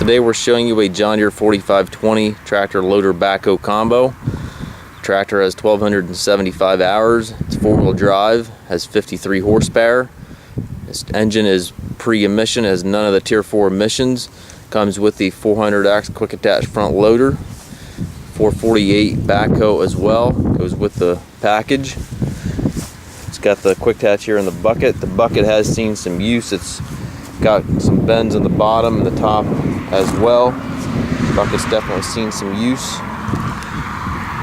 Today we're showing you a John Deere 4520 tractor loader backhoe combo. Tractor has 1,275 hours. It's four-wheel drive, has 53 horsepower. This engine is pre-emission, has none of the Tier 4 emissions. Comes with the 400X quick attach front loader. 448 backhoe as well, goes with the package. It's got the quick attach here in the bucket. The bucket has seen some use. It's got some bends in the bottom and the top as well. The bucket's definitely seen some use.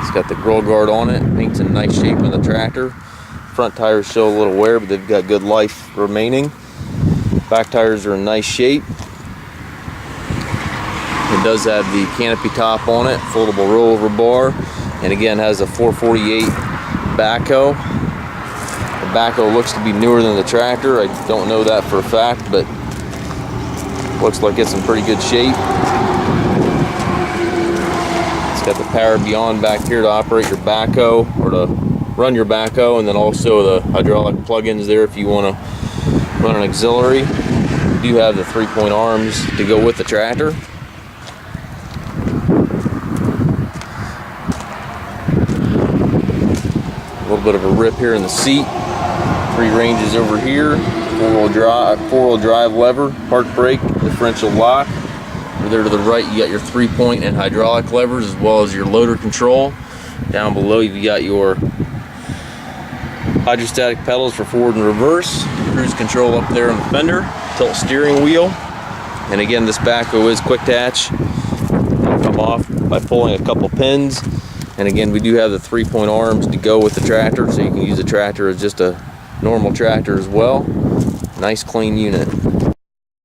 It's got the grill guard on it. Paint's in nice shape in the tractor. Front tires show a little wear, but they've got good life remaining. Back tires are in nice shape. It does have the canopy top on it, foldable rollover bar, and again has a 448 backhoe. The backhoe looks to be newer than the tractor. I don't know that for a fact, but looks like it's in pretty good shape. It's got the power beyond back here to operate your backhoe or to run your backhoe, and then also the hydraulic plug-ins there if you want to run an auxiliary. You do have the 3-point arms to go with the tractor. A little bit of a rip here in the seat. 3 ranges over here. Four-wheel drive lever, park brake, differential lock. Over there to the right, you got your 3-point and hydraulic levers, as well as your loader control. Down below, you've got your hydrostatic pedals for forward and reverse. Cruise control up there on the fender. Tilt steering wheel. And again, this backhoe is quick attach. It'll come off by pulling a couple pins. And again, we do have the 3-point arms to go with the tractor, so you can use the tractor as just a normal tractor as well. Nice clean unit.